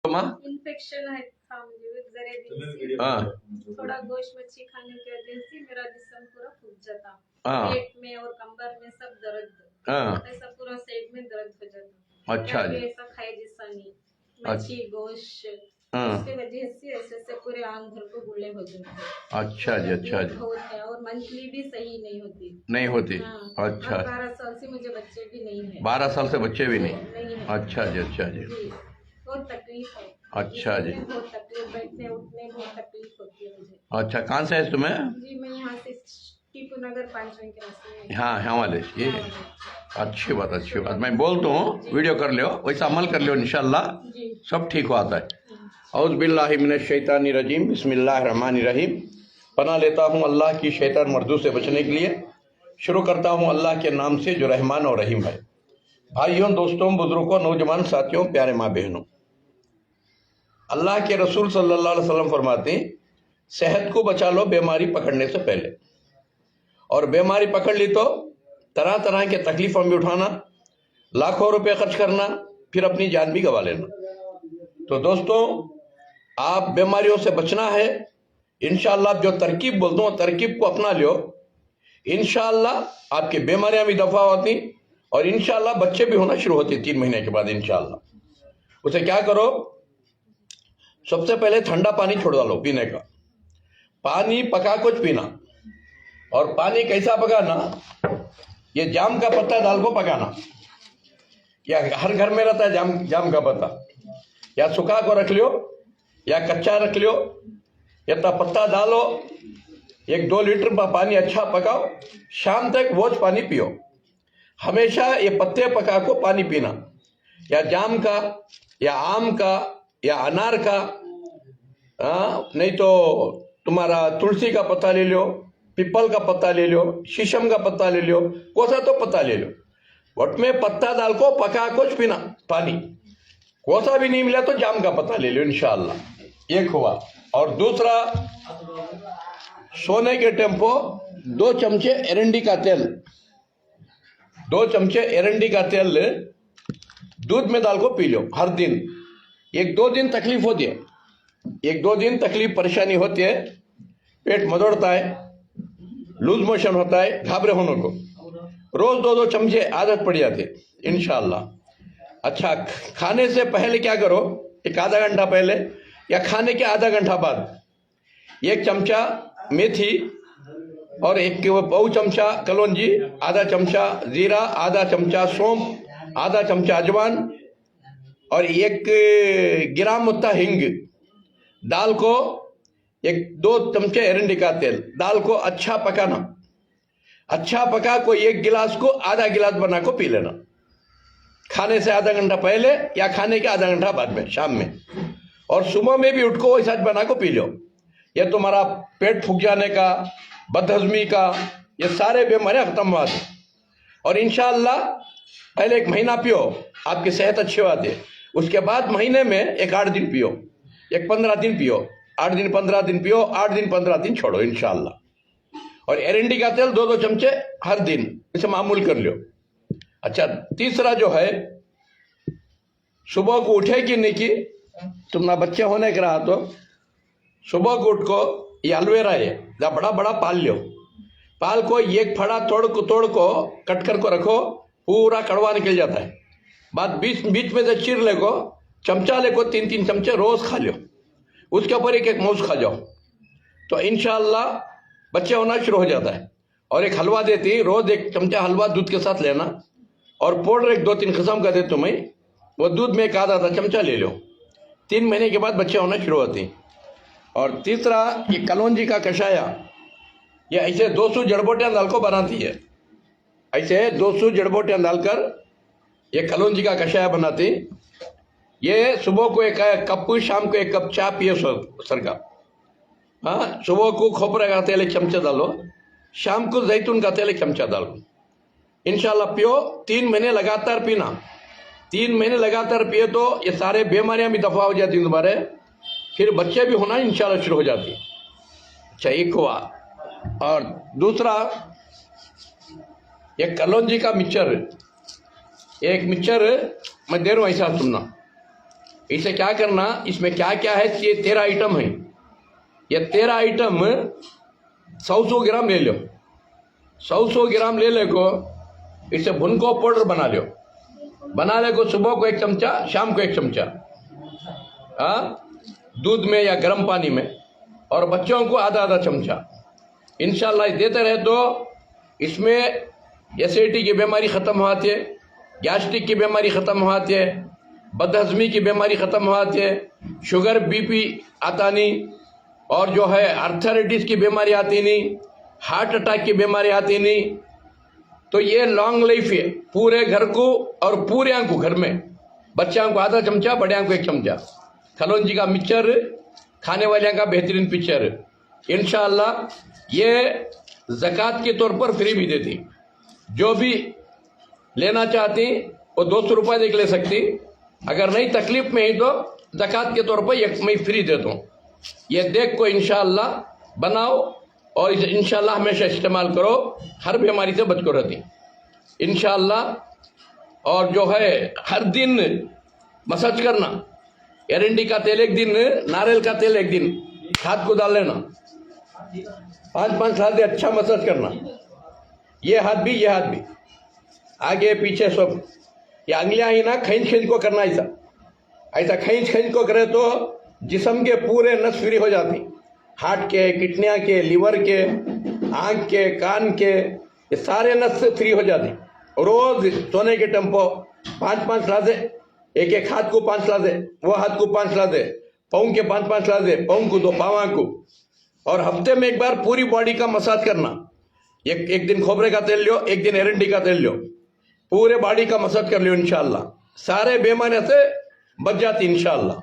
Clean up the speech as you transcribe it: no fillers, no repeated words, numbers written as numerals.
माँ इन्फेक्शन है था मुझे जरे दिन से। हाँ थोड़ा गोश्त मच्छी खाने की वजह से मेरा जिस्म पूरा फूल जाता, हाँ पेट में और कंबर में सब दर्द, हाँ। ऐसा पूरा साइड में दर्द हो जाता। अच्छा क्या जी। भी ऐसा खाए जैसा नहीं, मच्छी गोश्त, हाँ उसके वजह से ऐसे ऐसे पूरे आंग भर को गुल्ले हो जाते। अच्छा जी अच्छा जी। बहुत है और मंथली भी सही नहीं होती। नहीं होती। हाँ, अच्छा। और 12 साल से मुझे बच्चे भी नहीं है। 12 साल से बच्चे भी नहीं नहीं। है। अच्छा जी अच्छा जी। बहुत तकलीफ है। अच्छा जी। बहुत तकलीफ, बैठने उठने बहुत तकलीफ होती है मुझे। अच्छा कहाँ से है तुम्हें? जी मैं यहाँ से टीपू नगर 5 के रास्ते में। हाँ यहाँ वाले ये अच्छी बात मैं बोलता हूँ वीडियो कर लियो वैसा अमल कर लियो इंशाल्लाह सब ठीक हो आता है। औज़ बिल्लाहि मिनश शैतानिर रजीम बिस्मिल्लाहिर रहमानिर रहीम। पनाह लेता हूँ अल्लाह की शैतान मर्दू से बचने के लिए। शुरू करता हूँ अल्लाह के नाम से जो रहमान और रहीम है। भाइयों दोस्तों बुजुर्गों नौजवान साथियों प्यारे माँ बहनों, अल्लाह के रसूल सल्लल्लाहु अलैहि वसल्लम फरमाते हैं सेहत को बचा लो बीमारी पकड़ने से पहले, और बीमारी पकड़ ली तो तरह तरह के तकलीफों में उठाना, लाखों रुपए खर्च करना, फिर अपनी जान भी गंवा लेना। तो दोस्तों आप बीमारियों से बचना है इंशाअल्लाह, जो तरकीब बोलता हूँ तरकीब को अपना लियो, इंशाअल्लाह आपकी बीमारियां भी दफा होती और इंशाअल्लाह बच्चे भी होना शुरू होते 3 महीने के बाद इंशाअल्लाह। उसे क्या करो, सबसे पहले ठंडा पानी छोड़ डालो पीने का, पानी पका कुछ पीना, और पानी कैसा पकाना, ये जाम का पत्ता डाल को पकाना, या हर घर में रहता है जाम का पत्ता, या सुखा को रख लियो या कच्चा रख लियो, या तो पत्ता डालो, 1-2 लीटर पानी अच्छा पकाओ, शाम तक वो पानी पियो। हमेशा ये पत्ते पका को पानी पीना, या जाम का या आम का या अनार का, नहीं तो तुम्हारा तुलसी का पत्ता ले लो, पीपल का पत्ता ले लो, शीशम का पत्ता ले लो, कोसा तो पत्ता ले लो, वट में पत्ता डाल को पका कुछ पीना पानी। कोसा भी नहीं मिला तो जाम का पत्ता ले लो इंशाअल्लाह। एक हुआ। और दूसरा, सोने के टेम्पो 2 चमचे एरंडी का तेल, 2 चमचे एरंडी का तेल दूध में डाल को पी लो हर दिन। 1-2 दिन तकलीफ होती है, 1-2 दिन तकलीफ परेशानी होती है, पेट मदोड़ता है, लूज मोशन होता है, घाबरे होने को, रोज 2-2 चमचे आदत पड़ जाती है इंशाअल्लाह। अच्छा, खाने से पहले क्या करो, एक आधा घंटा पहले या खाने के आधा घंटा बाद 1 चमचा मेथी और 1 पाव चमचा कलौंजी, आधा चमचा जीरा, आधा चमचा सौंफ, आधा चमचा अजवान और 1 ग्राम उतना हिंग दाल को, 1-2 चमचे एरंडी का तेल दाल को अच्छा पकाना, अच्छा पका को 1 गिलास को आधा गिलास बना को पी लेना, खाने से आधा घंटा पहले या खाने के आधा घंटा बाद में शाम में। और सुबह में भी उठ को वैसा बना को पी लो। यह तुम्हारा पेट फूक जाने का, बदहजमी का, ये सारे बीमारियां खत्म हुआ थे। और इंशाअल्लाह पहले 1 महीना पियो, आपकी सेहत अच्छी होती है। उसके बाद महीने में 8 दिन पियो, 15 दिन पियो, 8 दिन 15 दिन पियो, 8 दिन 15 दिन छोड़ो इंशाअल्लाह। और एरंडी का तेल 2-2 चमचे हर दिन, इसे मामूल कर लो। अच्छा, तीसरा जो है, सुबह को उठे कि नहीं कि तुम्हारा बच्चे होने के रहा तो सुबह को उठ को ये एलोवेरा है या बड़ा बड़ा पाल लो, पाल को 1 फड़ा तोड़ को कट कर को रखो, पूरा कड़वा निकल जाता है। बाद बीच में से चीर ले को चमचा ले को 3-3 चमचे रोज खा लो, उसके ऊपर 1-1 मौज खा जाओ, तो इंशाअल्लाह बच्चे होना शुरू हो जाता है। और एक हलवा देती, रोज 1 चमचा हलवा दूध के साथ लेना, और पाउडर 1-2-3 किस्म का दे तुम्हें, वो दूध में 1 आधा चमचा ले लो, 3 महीने के बाद बच्चे होना शुरू होते हैं। और तीसरा, ये कलौंजी का कषाया, ये ऐसे 200 जड़बोटियाँ डाल को बनाती है, ऐसे 200 जड़बोटियाँ डालकर ये कलौंजी का कषाया बनाती। ये सुबह को 1 कप, शाम को 1 कप चाय पिए सर का। हाँ, सुबह को खोपरे का तेल 1 चमचा डालो, शाम को जैतून का तेल 1 चमचा डालो, इंशाल्लाह पियो। 3 महीने लगातार पीना, 3 महीने लगातार पिए तो ये सारे बीमारियां भी दफा हो जाती हैं तुम्हारे, फिर बच्चे भी होना इंशाल्लाह शुरू हो जाती है। अच्छा, एक हुआ। और दूसरा, एक कलौंजी का मिक्सचर, एक मिक्सचर मैं दे रहा हूँ, ऐसा सुनना, इसे क्या करना, इसमें क्या क्या है, ये 13 आइटम है। ये 13 आइटम 100 ग्राम ले लो, 100 ग्राम ले ले को इसे भुन को पाउडर बना लो, बना ले को सुबह को 1 चमचा, शाम को 1 चमचा दूध में या गर्म पानी में, और बच्चों को आधा चमचा इंशाल्लाह देते रहे तो इसमें एसिडिटी की बीमारी ख़त्म हो जाती है, गैस्ट्रिक की बीमारी ख़त्म हो जाती है, बदहजमी की बीमारी ख़त्म हो जाती है, शुगर बीपी आता नहीं, और जो है आर्थराइटिस की बीमारी आती नहीं, हार्ट अटैक की बीमारी आती नहीं। तो ये लॉन्ग लाइफ है पूरे घर को और पूरे आंख को, घर में बच्चों को आधा चमचा, बड़े को 1 चमचा। खलोंजी का मिक्सचर खाने वाले का बेहतरीन पिक्चर इंशाअल्लाह ये ज़कात के तौर पर फ्री भी देती, जो भी लेना चाहती वो 200 रुपये देख ले सकती, अगर नहीं तकलीफ में ही तो ज़कात के तौर पर एक मैं फ्री देता हूँ। ये देख को इंशाअल्लाह बनाओ और इसे इंशाअल्लाह हमेशा इस्तेमाल करो, हर बीमारी से बच को रहती इंशाअल्लाह। और जो है हर दिन मसाज करना, एरंडी का तेल 1 दिन, नारियल का तेल 1 दिन, हाथ को डाल लेना, 5-5 हाथ से अच्छा मसाज करना, ये हाथ भी, ये हाथ भी, आगे पीछे सब। ये अंगलियां ही ना खींच को करना, ऐसा खींच को करे तो जिस्म के पूरे नस फ्री हो जाती, हार्ट के, किडनियाँ के, लिवर के, आँख के, कान के, ये सारे नस फ्री हो जाती। रोज सोने के टेम्पो 5-5 लादे, एक हाथ को 5 लादे, वो हाथ को 5 लादे, पाँव के 5-5 लादे, पाँव को 2, पाँव को, और हफ्ते में 1 बार पूरी बॉडी का मसाज करना। एक दिन खोबरे का तेल लो, 1 दिन एरंडी का तेल लो, पूरे बॉडी का मसाज कर लियो इंशाअल्लाह, सारे बीमारियों से बच जाती इंशाअल्लाह।